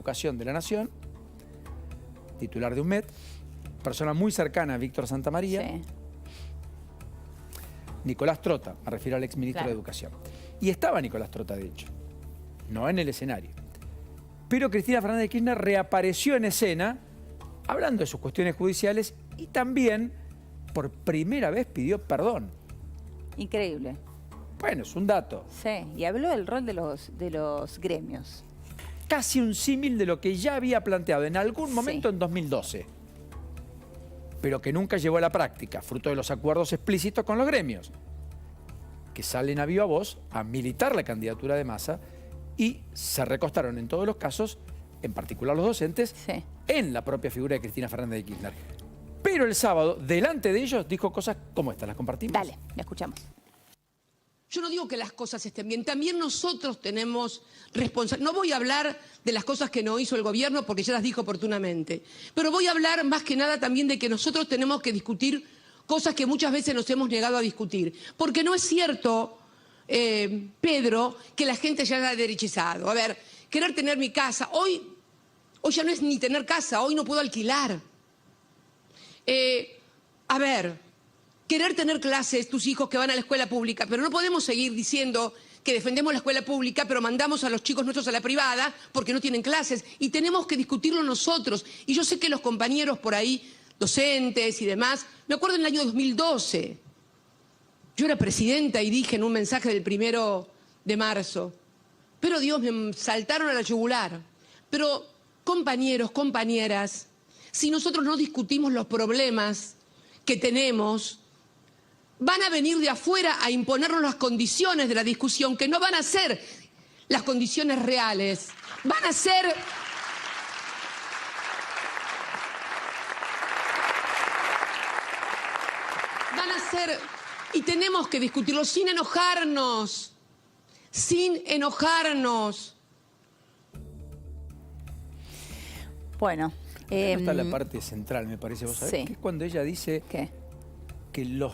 Educación de la Nación, titular de UNMED, persona muy cercana a Víctor Santamaría, Sí. Nicolás Trota, me refiero al exministro Claro. de Educación. Y estaba Nicolás Trota, de hecho, no en el escenario. Pero Cristina Fernández de Kirchner reapareció en escena hablando de sus cuestiones judiciales y también, por primera vez, pidió perdón. Increíble. Bueno, es un dato. Sí, y habló del rol de los gremios. Casi un símil de lo que ya había planteado en algún momento en 2012, pero que nunca llevó a la práctica, fruto de los acuerdos explícitos con los gremios, que salen a viva voz a militar la candidatura de Massa y se recostaron en todos los casos, en particular los docentes, en la propia figura de Cristina Fernández de Kirchner. Pero el sábado, delante de ellos, dijo cosas como estas. ¿Las compartimos? Dale, la escuchamos. Yo no digo que las cosas estén bien, también nosotros tenemos responsabilidad. No voy a hablar de las cosas que no hizo el gobierno porque ya las dijo oportunamente, pero voy a hablar más que nada también de que nosotros tenemos que discutir cosas que muchas veces nos hemos negado a discutir. Porque no es cierto, Pedro, que la gente ya haya derechizado. A ver, querer tener mi casa, hoy ya no es ni tener casa, hoy no puedo alquilar. A ver, querer tener clases, tus hijos que van a la escuela pública, pero no podemos seguir diciendo que defendemos la escuela pública, pero mandamos a los chicos nuestros a la privada porque no tienen clases. Y tenemos que discutirlo nosotros. Y yo sé que los compañeros por ahí, docentes y demás, me acuerdo en el año 2012, yo era presidenta y dije en un mensaje del 1 de marzo, pero Dios, me saltaron a la yugular. Pero compañeros, compañeras, si nosotros no discutimos los problemas que tenemos, van a venir de afuera a imponernos las condiciones de la discusión, que no van a ser las condiciones reales, van a ser... Y tenemos que discutirlo sin enojarnos, sin enojarnos. Bueno. Acá no está la parte central, me parece. ¿Vos sabés? Que es cuando ella dice que los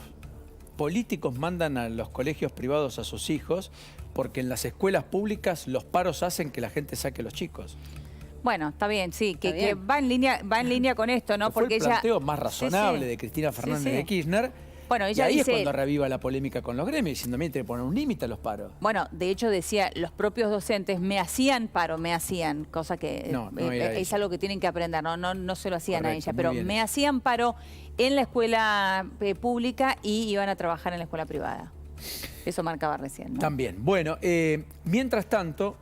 políticos mandan a los colegios privados a sus hijos porque en las escuelas públicas los paros hacen que la gente saque a los chicos. Bueno, está bien, sí, que va en línea con esto, ¿no? Porque fue el planteo más razonable de Cristina Fernández de Kirchner. Bueno, ella y ahí dice, es cuando reaviva la polémica con los gremios, diciendo, mira, tiene que poner un límite a los paros. Bueno, de hecho decía, los propios docentes me hacían paro, cosa que es algo que tienen que aprender, no se lo hacían a ella, pero me hacían paro en la escuela pública y iban a trabajar en la escuela privada. Eso marcaba recién, ¿no? También. Bueno, mientras tanto,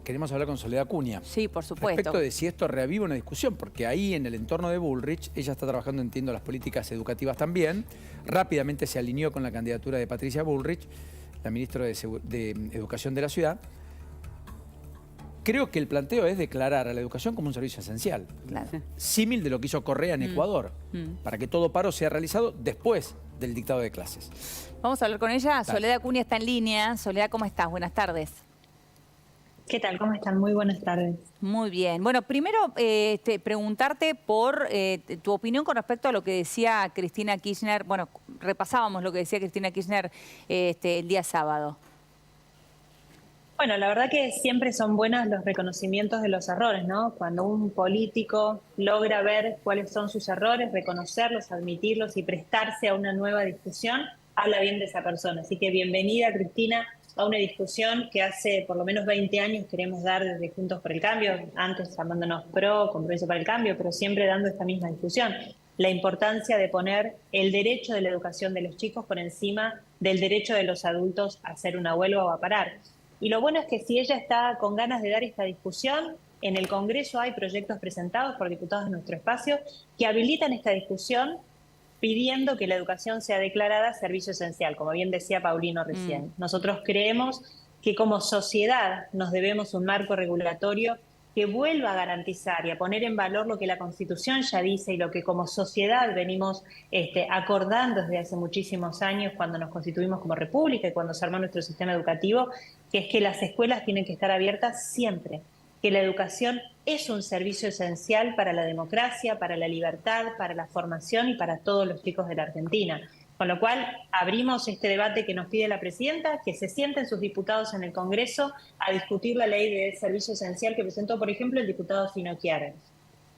queremos hablar con Soledad Acuña. Sí, por supuesto. Respecto de si esto reaviva una discusión, porque ahí en el entorno de Bullrich, ella está trabajando, entiendo, las políticas educativas también. Rápidamente se alineó con la candidatura de Patricia Bullrich, la ministra de Educación de la ciudad. Creo que el planteo es declarar a la educación como un servicio esencial. Claro. Símil de lo que hizo Correa en Ecuador, para que todo paro sea realizado después del dictado de clases. Vamos a hablar con ella. Dale. Soledad Acuña está en línea. Soledad, ¿cómo estás? Buenas tardes. ¿Qué tal? ¿Cómo están? Muy buenas tardes. Muy bien. Bueno, primero preguntarte por tu opinión con respecto a lo que decía Cristina Kirchner. Bueno, repasábamos lo que decía Cristina Kirchner el día sábado. Bueno, la verdad que siempre son buenos los reconocimientos de los errores, ¿no? Cuando un político logra ver cuáles son sus errores, reconocerlos, admitirlos y prestarse a una nueva discusión, habla bien de esa persona. Así que bienvenida, Cristina, a una discusión que hace por lo menos 20 años queremos dar desde Juntos por el Cambio, antes llamándonos PRO, Compromiso para el Cambio, pero siempre dando esta misma discusión. La importancia de poner el derecho de la educación de los chicos por encima del derecho de los adultos a hacer una huelga o a parar. Y lo bueno es que si ella está con ganas de dar esta discusión, en el Congreso hay proyectos presentados por diputados de nuestro espacio que habilitan esta discusión pidiendo que la educación sea declarada servicio esencial, como bien decía Paulino recién. Nosotros creemos que como sociedad nos debemos un marco regulatorio que vuelva a garantizar y a poner en valor lo que la Constitución ya dice y lo que como sociedad venimos acordando desde hace muchísimos años cuando nos constituimos como república y cuando se armó nuestro sistema educativo, que es que las escuelas tienen que estar abiertas siempre, que la educación es un servicio esencial para la democracia, para la libertad, para la formación y para todos los chicos de la Argentina. Con lo cual, abrimos este debate que nos pide la presidenta, que se sienten sus diputados en el Congreso a discutir la ley de servicio esencial que presentó, por ejemplo, el diputado Finocchiaro.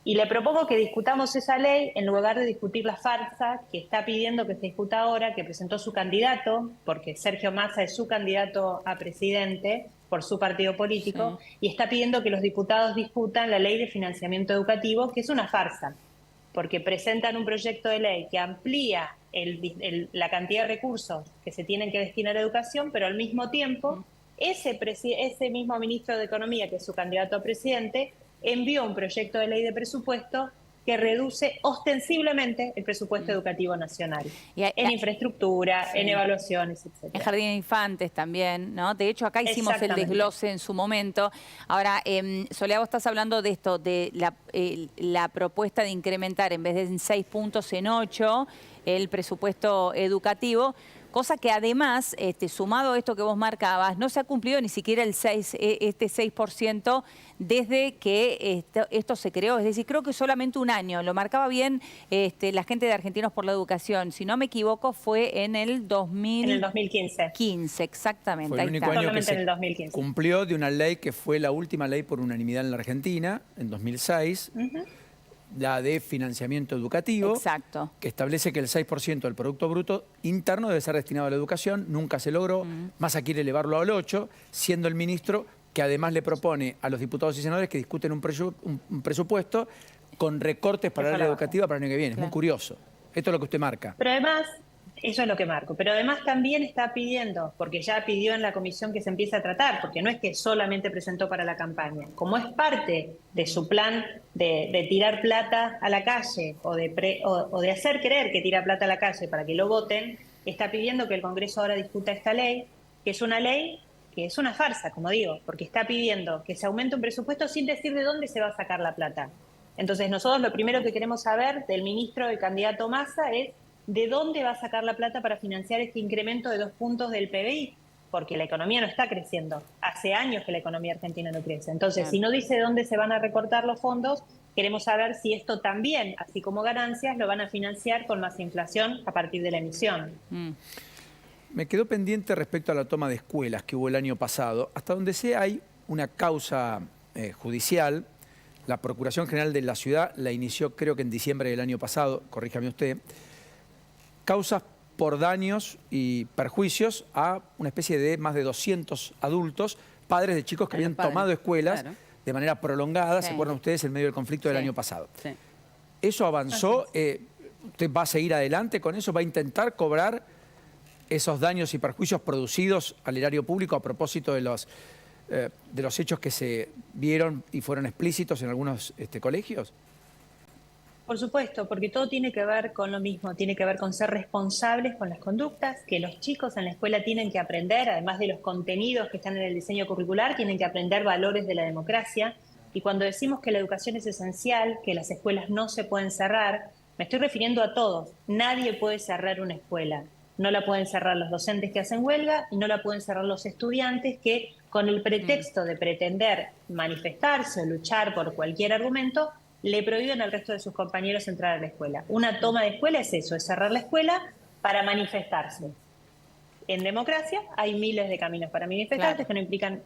Y le propongo que discutamos esa ley en lugar de discutir la farsa que está pidiendo que se discuta ahora, que presentó su candidato, porque Sergio Massa es su candidato a presidente por su partido político, y está pidiendo que los diputados discutan la ley de financiamiento educativo, que es una farsa, porque presentan un proyecto de ley que amplía la cantidad de recursos que se tienen que destinar a educación, pero al mismo tiempo ese mismo ministro de Economía, que es su candidato a presidente, envió un proyecto de ley de presupuesto que reduce ostensiblemente el presupuesto educativo nacional, en infraestructura, en evaluaciones, etc. En Jardín de Infantes también, ¿no? De hecho, acá hicimos el desglose en su momento. Ahora, Soledad, vos estás hablando de esto, de la propuesta de incrementar en vez de en 6 puntos en 8 el presupuesto educativo, cosa que además, sumado a esto que vos marcabas, no se ha cumplido ni siquiera este 6% desde que esto se creó. Es decir, creo que solamente un año. Lo marcaba bien la gente de Argentinos por la Educación. Si no me equivoco, fue en el 2015. 15, exactamente. Fue el único año que se 2015. cumplió de una ley que fue la última ley por unanimidad en la Argentina, en 2006. La de financiamiento educativo, exacto, que establece que el 6% del Producto Bruto interno debe ser destinado a la educación. Nunca se logró. Massa quiere elevarlo al 8%, siendo el ministro que además le propone a los diputados y senadores que discuten un presupuesto con recortes para la área educativa para el año que viene. Es muy curioso. Esto es lo que usted marca. Pero además, eso es lo que marco. Pero además también está pidiendo, porque ya pidió en la comisión que se empiece a tratar, porque no es que solamente presentó para la campaña. Como es parte de su plan de tirar plata a la calle o de hacer creer que tira plata a la calle para que lo voten, está pidiendo que el Congreso ahora discuta esta ley, que es una ley que es una farsa, como digo, porque está pidiendo que se aumente un presupuesto sin decir de dónde se va a sacar la plata. Entonces nosotros lo primero que queremos saber del ministro y candidato Massa es de dónde va a sacar la plata para financiar este incremento de 2 puntos del PBI, porque la economía no está creciendo. Hace años que la economía argentina no crece. Entonces, si no dice de dónde se van a recortar los fondos, queremos saber si esto también, así como ganancias, lo van a financiar con más inflación a partir de la emisión. Me quedó pendiente respecto a la toma de escuelas que hubo el año pasado. Hasta donde sé hay una causa judicial. La Procuración General de la Ciudad la inició creo que en diciembre del año pasado, corríjame usted. Causas por daños y perjuicios a una especie de más de 200 adultos, padres de chicos que habían tomado escuelas de manera prolongada, ¿se acuerdan ustedes? En medio del conflicto del año pasado. ¿Eso avanzó? ¿Usted va a seguir adelante con eso? ¿Va a intentar cobrar esos daños y perjuicios producidos al erario público a propósito de los hechos que se vieron y fueron explícitos en algunos colegios? Por supuesto, porque todo tiene que ver con lo mismo, tiene que ver con ser responsables con las conductas, que los chicos en la escuela tienen que aprender, además de los contenidos que están en el diseño curricular, tienen que aprender valores de la democracia. Y cuando decimos que la educación es esencial, que las escuelas no se pueden cerrar, me estoy refiriendo a todos. Nadie puede cerrar una escuela. No la pueden cerrar los docentes que hacen huelga y no la pueden cerrar los estudiantes que, con el pretexto de pretender manifestarse o luchar por cualquier argumento, le prohíben al resto de sus compañeros entrar a la escuela. Una toma de escuela es eso, es cerrar la escuela para manifestarse. En democracia hay miles de caminos para manifestarse que no implican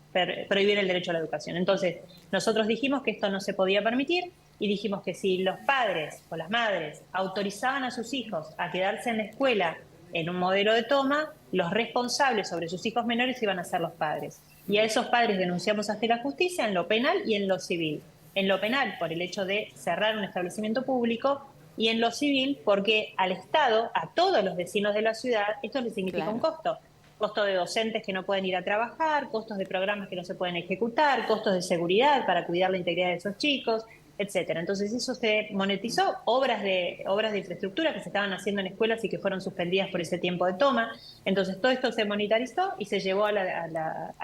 prohibir el derecho a la educación. Entonces, nosotros dijimos que esto no se podía permitir y dijimos que si los padres o las madres autorizaban a sus hijos a quedarse en la escuela en un modelo de toma, los responsables sobre sus hijos menores iban a ser los padres. Y a esos padres denunciamos ante la justicia en lo penal y en lo civil. En lo penal, por el hecho de cerrar un establecimiento público, y en lo civil, porque al Estado, a todos los vecinos de la ciudad, esto les significa un costo. Costo de docentes que no pueden ir a trabajar, costos de programas que no se pueden ejecutar, costos de seguridad para cuidar la integridad de esos chicos, etcétera. Entonces eso se monetizó, obras de infraestructura que se estaban haciendo en escuelas y que fueron suspendidas por ese tiempo de toma. Entonces todo esto se monetarizó y se llevó a la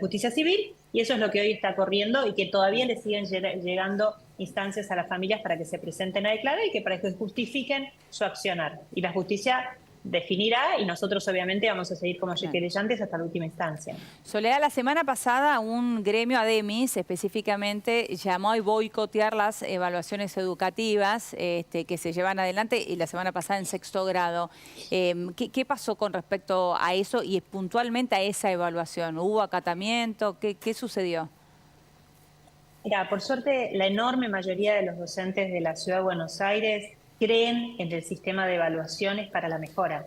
justicia civil, y eso es lo que hoy está corriendo y que todavía le siguen llegando instancias a las familias para que se presenten a declarar y que para que justifiquen su accionar. Y la justicia definirá y nosotros obviamente vamos a seguir como querellantes hasta la última instancia. Soledad, la semana pasada un gremio ADEMIS específicamente llamó a boicotear las evaluaciones educativas que se llevan adelante y la semana pasada en 6º grado. ¿Qué pasó con respecto a eso y puntualmente a esa evaluación? ¿Hubo acatamiento? ¿Qué sucedió? Mira, por suerte la enorme mayoría de los docentes de la Ciudad de Buenos Aires creen en el sistema de evaluaciones para la mejora.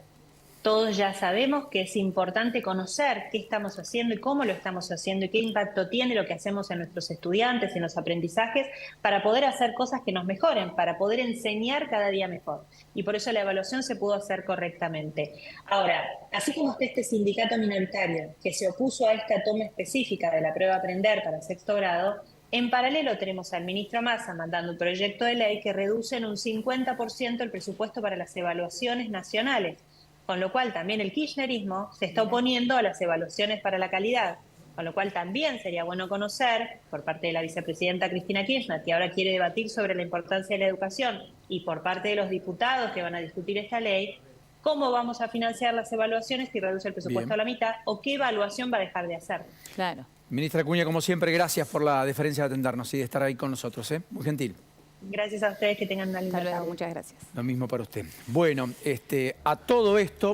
Todos ya sabemos que es importante conocer qué estamos haciendo y cómo lo estamos haciendo y qué impacto tiene lo que hacemos en nuestros estudiantes, en los aprendizajes, para poder hacer cosas que nos mejoren, para poder enseñar cada día mejor. Y por eso la evaluación se pudo hacer correctamente. Ahora, así como está este sindicato minoritario que se opuso a esta toma específica de la prueba Aprender para 6º grado, en paralelo tenemos al ministro Massa mandando un proyecto de ley que reduce en un 50% el presupuesto para las evaluaciones nacionales, con lo cual también el kirchnerismo se está oponiendo a las evaluaciones para la calidad, con lo cual también sería bueno conocer por parte de la vicepresidenta Cristina Kirchner, que ahora quiere debatir sobre la importancia de la educación, y por parte de los diputados que van a discutir esta ley, cómo vamos a financiar las evaluaciones si reduce el presupuesto a la mitad o qué evaluación va a dejar de hacer. Claro. Ministra Acuña, como siempre, gracias por la deferencia de atendernos y de estar ahí con nosotros. Muy gentil. Gracias a ustedes, que tengan una linda tarde. Muchas gracias. Lo mismo para usted. Bueno, a todo esto...